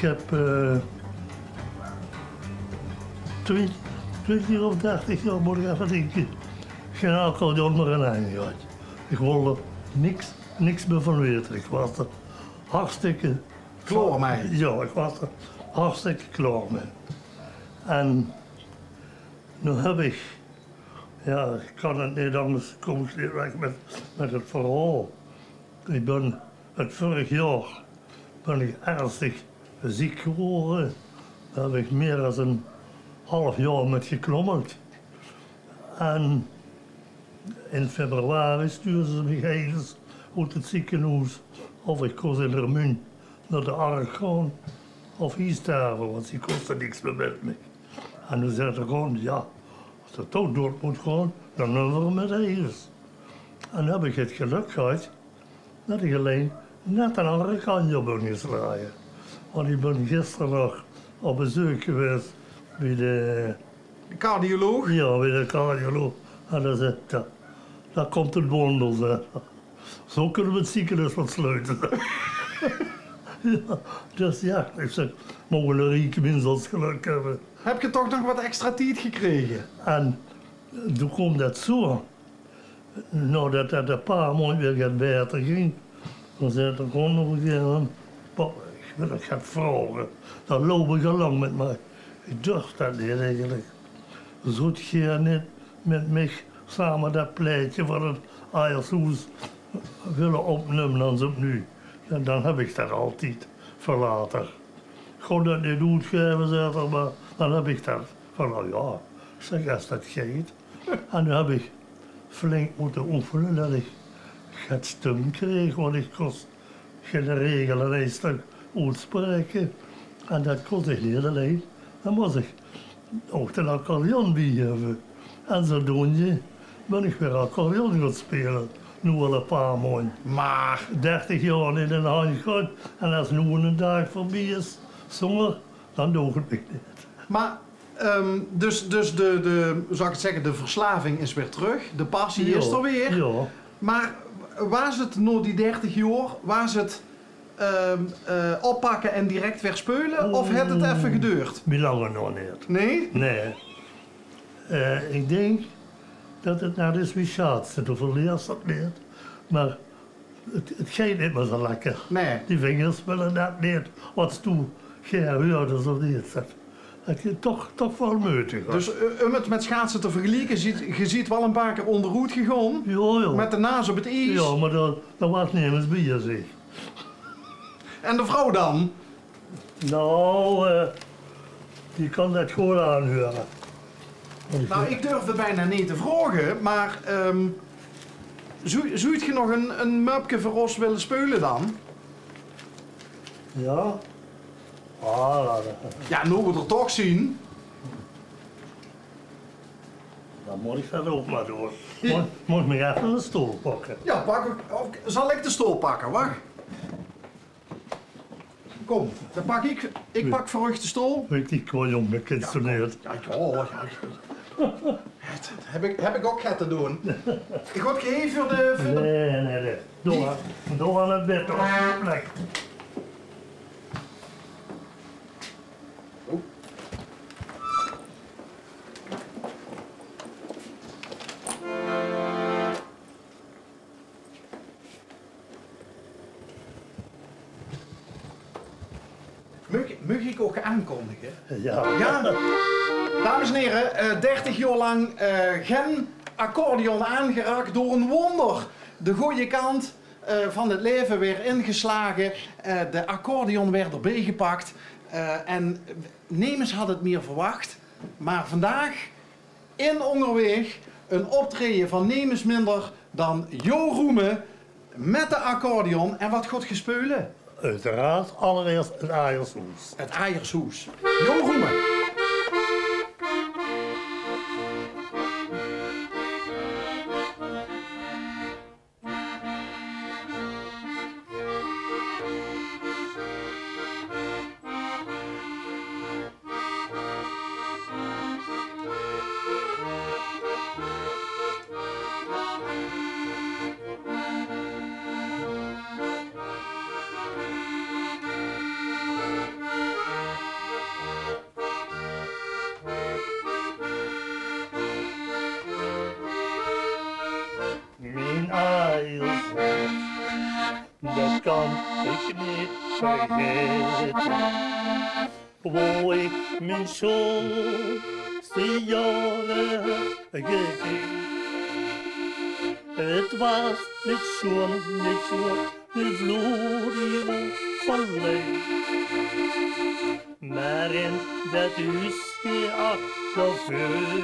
heb 20 of 30 jaar, moet ik even denken, geen accordeon meer in handen gehad. Ik wilde niks meer van weten. Ik was er hartstikke... Klaar mee? Ja, ik was er hartstikke klaar mee. En nu heb ik, ja, ik kan het niet anders, kom ik niet weg met het verhaal. Ik ben het vorig jaar ben ik ernstig ziek geworden. Daar heb ik meer dan een half jaar met geklommeld. En in februari stuurden ze me eens uit het ziekenhuis of ik kon in Hermün naar de ark gaan of hier sterven, want ze kostte niks meer met me. En toen zei ze gewoon, ja, als het toch door moet gaan, dan doen we met eens. En dan heb ik het geluk gehad dat ik alleen net een andere kant op ben geslagen. Want ik ben gisteren nog op bezoek geweest bij de... Cardioloog? Ja, bij de cardioloog. En dan zei hij, daar komt het wonder. Zeg. Zo kunnen we het ziekenhuis wat sluiten. Ja, dus ja, ik zeg, mogen we een rieke minstens geluk hebben. Heb je toch nog wat extra tijd gekregen? En toen kwam dat zo. Nadat het een paar maanden weer beter ging, dan zei hij gewoon nog een keer, ik wil het gaan vragen. Dan loop ik al lang met mij. Ik dacht dat niet eigenlijk. Zoet je niet met mij samen dat pleitje van het Aiershoes willen opnemen als op nu. En dan heb ik dat altijd voor later. Ik kon dat niet uitgeven, zeg maar dan heb ik dat van, nou ja, ik zeg als dat gaat. En nu heb ik flink moeten oefenen dat ik het stem kreeg, want ik kon geen regelen een stuk uitspreken. En dat kon ik niet alleen. Dan moest ik ook de accordeon bij hebben. En zodoende ben ik weer accordeon gaan spelen. Nu al een paar maanden. Maar 30 jaar in een hand gehad. En als nu een dag voorbij is, zonder, dan doe ik het niet. Maar, dus zou ik het zeggen, de verslaving is weer terug. De passie Ja, is er weer. Ja. Maar was het na die 30 jaar, was het oppakken en direct weer spelen? Of had het even geduurd? Wie langer nog niet. Nee? Nee. Ik denk dat het net is wie schaatsen. Toen verleert dat niet. Maar het gaat niet meer zo lekker. Nee. Die vingers willen net niet. Wat toe geen hoorders of iets. Dat je toch wel moeilijk. Dus om het met schaatsen te vergelijken, je ziet wel een paar keer onderhoed gegaan. Ja. Met de naas op het ijs. Ja, maar dat was niet eens bier, zeg. En de vrouw dan? Nou, die kan dat gewoon aanhuren. Nou, ik durf het bijna niet te vragen, maar zou je nog een mupje voor ons willen spelen dan? Ja? Ah, Ja, nu we er toch zien. dan moet ik dat ook maar door. Moet me even een stoel pakken. Ja, zal ik de stoel pakken, wacht. Kom, dan pak ik. Ik pak voor u de stoel. Weet ik wel, jong, ik instoneerd. Ja. Heb ik ook te doen. Ik word gegeven voor de... Nee. Door aan het bed, door. Plek. Mag ik ook aankondigen? Ja. Ja, dames en heren, 30 jaar lang geen accordeon aangeraakt door een wonder. De goede kant van het leven weer ingeslagen, de accordeon werd erbij gepakt en nemens had het meer verwacht. Maar vandaag in Ongerweeg een optreden van nemens minder dan Jo Roemen met de accordeon en wat God gespeulen. Uiteraard, allereerst het Aiershoes. Het Aiershoes. Jo Roemen. kan ik niet vergeten. Waar ik mijn schoonste jaren gekeken. Het was niet zo, nu vloer je van leed. Maar in dat huisje achter vulde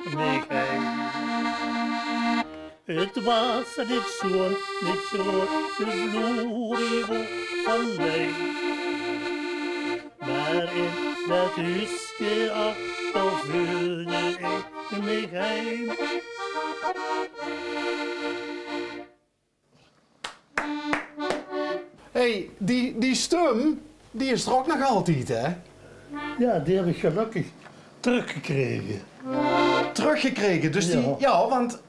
ik me heen. Het was niet zo, nu vloer je van leed. Maar in dat huisje achter vulde ik me heen. Hey, die stem, die is er ook nog altijd, hè? Ja, die heb ik gelukkig teruggekregen. Teruggekregen, dus die... Ja. Ja, want...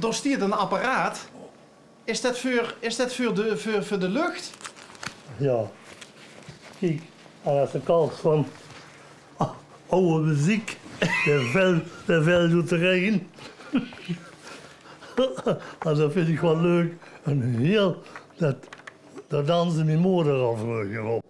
er stiert een apparaat. Is dat voor de lucht? Ja. Kijk, en als ik al van oude muziek de vel doet rijden. En dat vind ik wel leuk. En heel, dat dansen mijn moeder al vroeger op.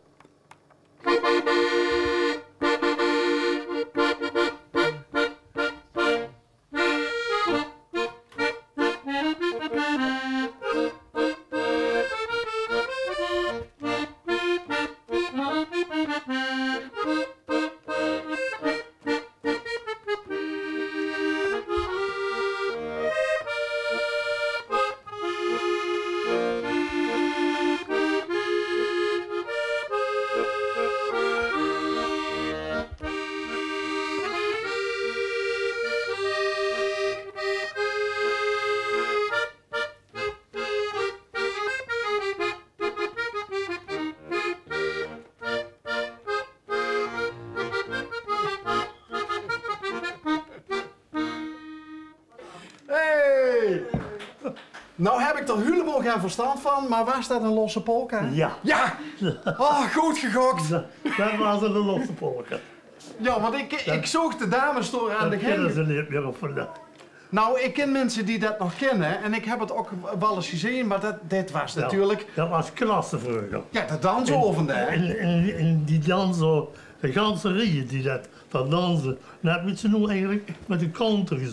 Nou heb ik er helemaal geen verstand van, maar waar staat een losse polka? Ja. Ja! Oh, goed gegokt! Dat was een losse polka. Ja, want ik zocht de dames door aan de Dat kennen gang. ze niet meer op vandaag. Nou, ik ken mensen die dat nog kennen en ik heb het ook wel eens gezien, maar dit was natuurlijk... Dat was klasse vroeger. Ja, de dansoven daar. En die dansen, de ganse rieën die dat dansen, net met ze nu eigenlijk met de country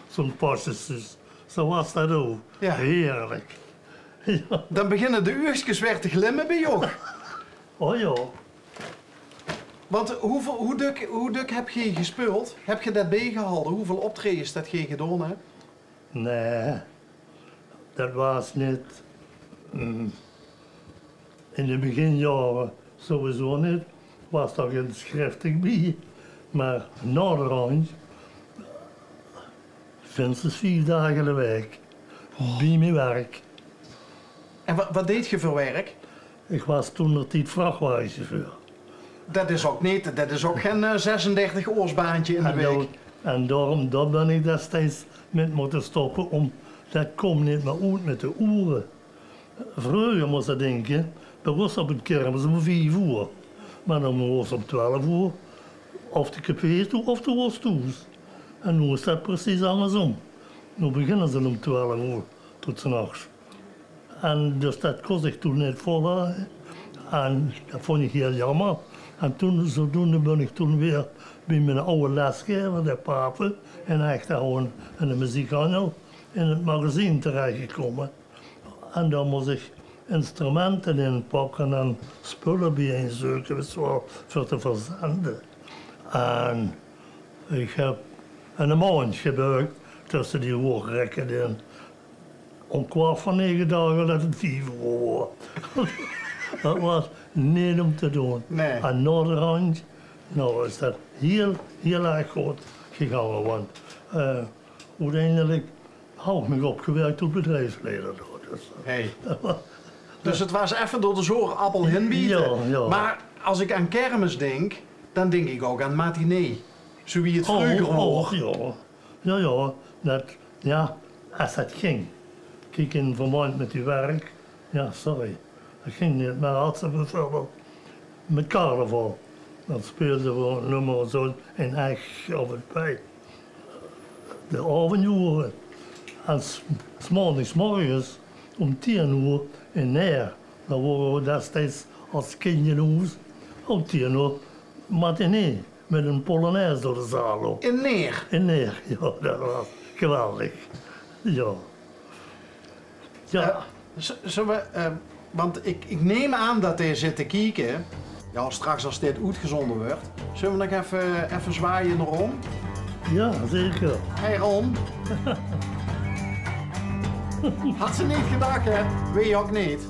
zo'n pasjes. Zo was dat ook. Ja. Heerlijk. Ja. Dan beginnen de uurtjes weer te glimmen bij jou. Oh ja. Want hoe dik heb je gespeeld? Heb je dat bijgehouden? Hoeveel optredens dat je gedaan hebt? Nee, dat was niet. In de beginjaren sowieso niet. Was daar geen schriftelijk bij. Maar na de rand, minstens 4 dagen de week. Bij mijn werk. En wat deed je voor werk? Ik was toen nog niet vrachtwagenchauffeur. Dat is ook geen 36 oorsbaantje in de week. En daarom dat ben ik destijds met moeten stoppen, dat komt niet meer uit met de uren. Vroeger moest je denken, dat was op het kermis om 4 uur. Maar dan was het om 12 uur, of de café toe of de was thuis. En nu is dat precies andersom. Nu beginnen ze om 12 uur tot 's nachts. En dus dat kon ik toen niet volhouden. En dat vond ik heel jammer. En toen, zodoende ben ik toen weer bij mijn oude lesgever, de Papen, in Echterhoorn, in de muziekhandel, in het magazine terechtgekomen. En dan moest ik instrumenten inpakken en spullen bijeenzoeken voor te verzenden. En ik heb een maand gebruikt tussen die woordrekken in. Om 8:15 dagen dat het 4 uur was. Dat was niet om te doen. Nee. En na de rand, nou is dat heel erg goed gegaan. Want uiteindelijk heb ik me opgewerkt tot bedrijfsleider. Dus, Hey. Dus het was even door de zorappel heen bieden. Ja, ja. Maar als ik aan kermis denk, dan denk ik ook aan matinee. Zo wie het vroeger was. Ja, als dat ging. Kijk, in verband met uw werk, ja, sorry. Dat ging niet, maar had ze bijvoorbeeld met carnaval. Dan speelden we een nummer zo in Ech of het bij. De avonduren. En 's maandags morgens om 10 uur in Neer. Dan waren we destijds als kindje om 10 uur matinee met een polonaise door de zaal op. In Neer? In Neer, ja, dat was geweldig. Ja. Ja. Zullen we, want ik neem aan dat hij zit te kijken. Ja, straks als dit uitgezonden wordt. Zullen we nog even zwaaien naar Ron? Ja, zeker. Hey Ron. Had ze niet gedacht, hè? Weet je ook niet.